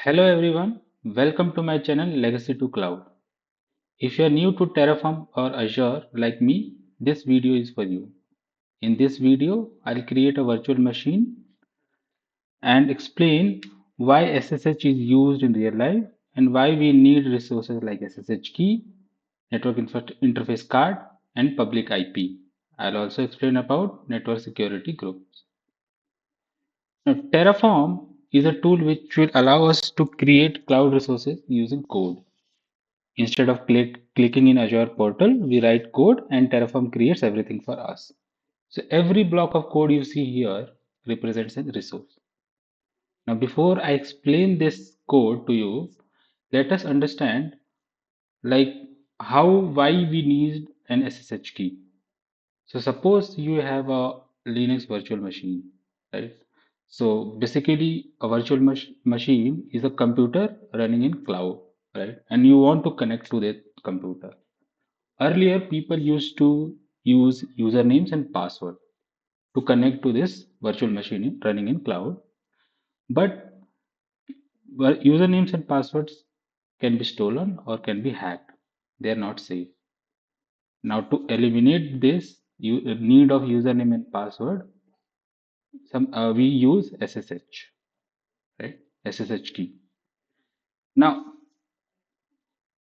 Hello everyone, welcome to my channel Legacy to Cloud. If you are new to Terraform or Azure like me, this video is for you. In this video, I'll create a virtual machine and explain why SSH is used in real life and why we need resources like SSH key, network interface card, and public IP. I'll also explain about network security groups. Now, Terraform is a tool which will allow us to create cloud resources using code. Instead of clicking in Azure portal, we write code and Terraform creates everything for us. So every block of code you see here represents a resource. Now, before I explain this code to you, let us understand like why we need an SSH key. So suppose you have a Linux virtual machine, right? So basically, a virtual machine is a computer running in cloud, right? And you want to connect to that computer. Earlier, people used to use usernames and password to connect to this virtual machine running in cloud. But usernames and passwords can be stolen or can be hacked. They are not safe. Now, to eliminate this need of username and password, we use SSH, right? SSH key. Now,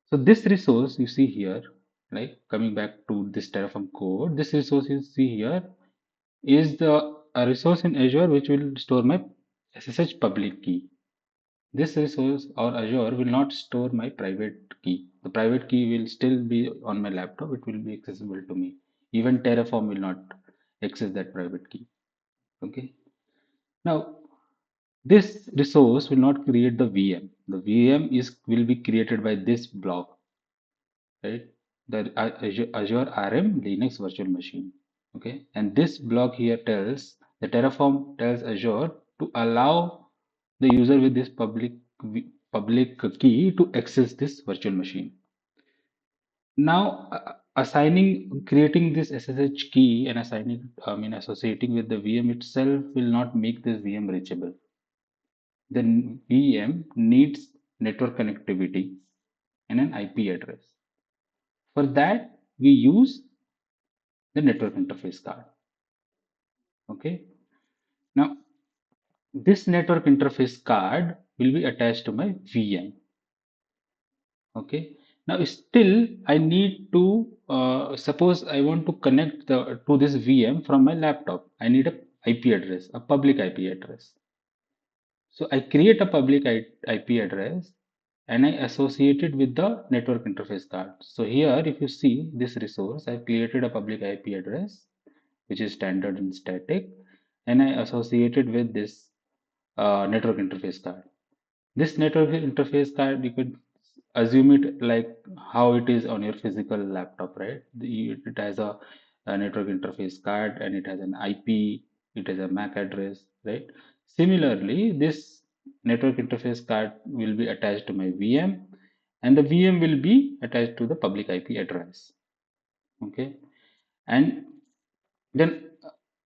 so this resource you see here, like coming back to this Terraform code, this resource you see here is the a resource in Azure which will store my SSH public key. This resource or Azure will not store my private key. The private key will still be on my laptop. It will be accessible to me. Even Terraform will not access that private key. Okay. Now, this resource will not create the VM. The VM is will be created by this block, right? The Azure RM Linux virtual machine. Okay, and this block here tells the Terraform tells Azure to allow the user with this public key to access this virtual machine. Now, creating this SSH key and associating with the VM itself will not make this VM reachable. The VM needs network connectivity and an IP address. For that, we use the network interface card. Okay. Now, this network interface card will be attached to my VM. Okay. Now, still, I need to suppose I want to connect to this VM from my laptop. I need a IP address, a public IP address. So I create a public IP address and I associate it with the network interface card. So here, if you see this resource, I've created a public IP address, which is standard and static, and I associated with this network interface card. This network interface card, you could assume it like how it is on your physical laptop, right? It has a network interface card and it has an IP, it has a MAC address, right? Similarly, this network interface card will be attached to my VM and the VM will be attached to the public IP address. Okay. And then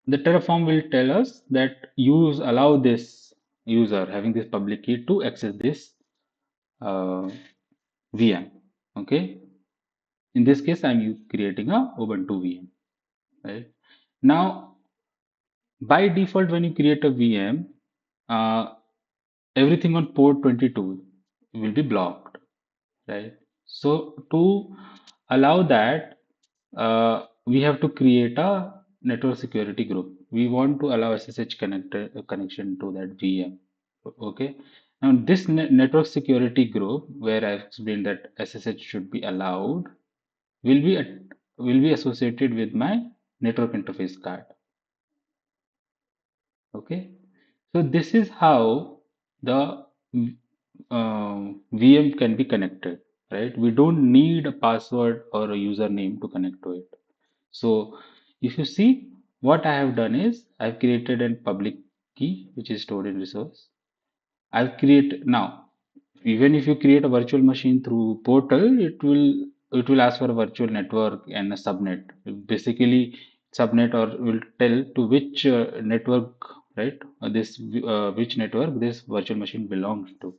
the Terraform will tell us that use allow this user having this public key to access this VM. Okay. In this case, I'm creating a Ubuntu VM. Right. Now, by default, when you create a VM, uh, everything on port 22 will be blocked. Right. So to allow that, we have to create a network security group. We want to allow SSH connection to that VM. Okay. Now, this network security group, where I've explained that SSH should be allowed, will be associated with my network interface card. Okay. So this is how the VM can be connected, right? We don't need a password or a username to connect to it. So if you see, what I have done is I've created a public key which is stored in resource. I've created now, even if you create a virtual machine through portal, it will ask for a virtual network and a subnet. Basically, subnet or will tell to which network, right? Which network this virtual machine belongs to.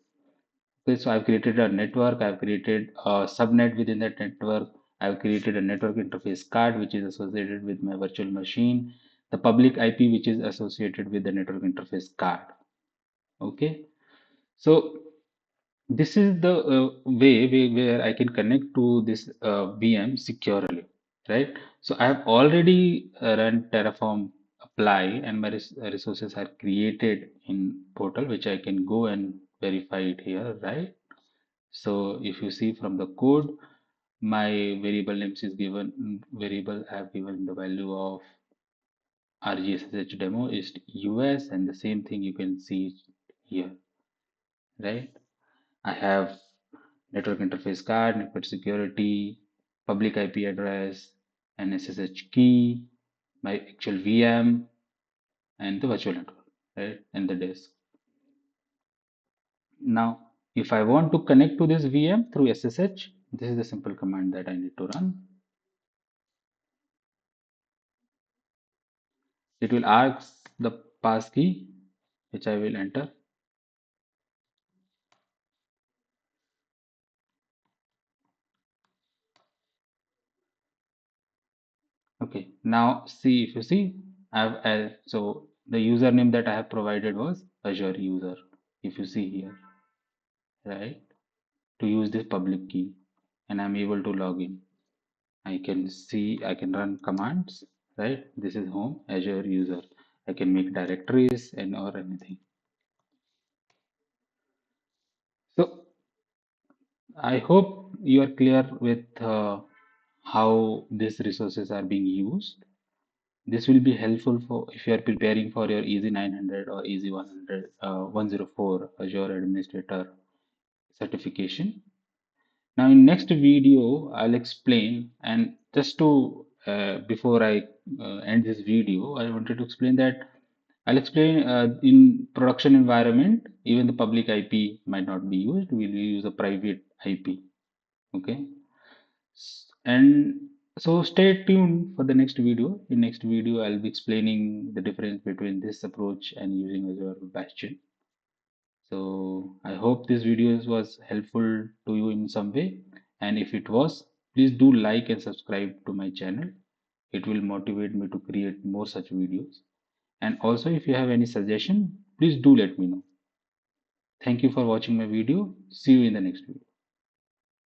Okay, so I've created a network, I've created a subnet within that network, I've created a network interface card which is associated with my virtual machine, the public IP which is associated with the network interface card. Okay, so this is the where I can connect to this VM securely, right? So I have already run Terraform apply and my resources are created in portal, which I can go and verify it here, right? So if you see from the code, my variable names is given, variable I have given the value of rgssh demo is US, and the same thing you can see here, right? I have network interface card, network security, public IP address, and SSH key, my actual VM, and the virtual network, right? And the disk. Now, if I want to connect to this VM through SSH, this is the simple command that I need to run. It will ask the pass key, which I will enter. Okay, now see if you see, so the username that I have provided was Azure user. If you see here, right, to use this public key, and I'm able to log in. I can see, I can run commands, right? This is home Azure user. I can make directories and or anything. So I hope you are clear with how these resources are being used. This will be helpful for if you are preparing for your Easy 900 or Easy 100, 104 Azure Administrator certification. Now in next video, I'll explain, and just to before I end this video, I wanted to explain that I'll explain in production environment, even the public IP might not be used. We'll use a private IP. Okay. And so stay tuned for the next video. In next video, I'll be explaining the difference between this approach and using Azure Bastion. So I hope this video was helpful to you in some way. And if it was, please do like and subscribe to my channel. It will motivate me to create more such videos. And also, if you have any suggestion, please do let me know. Thank you for watching my video. See you in the next video.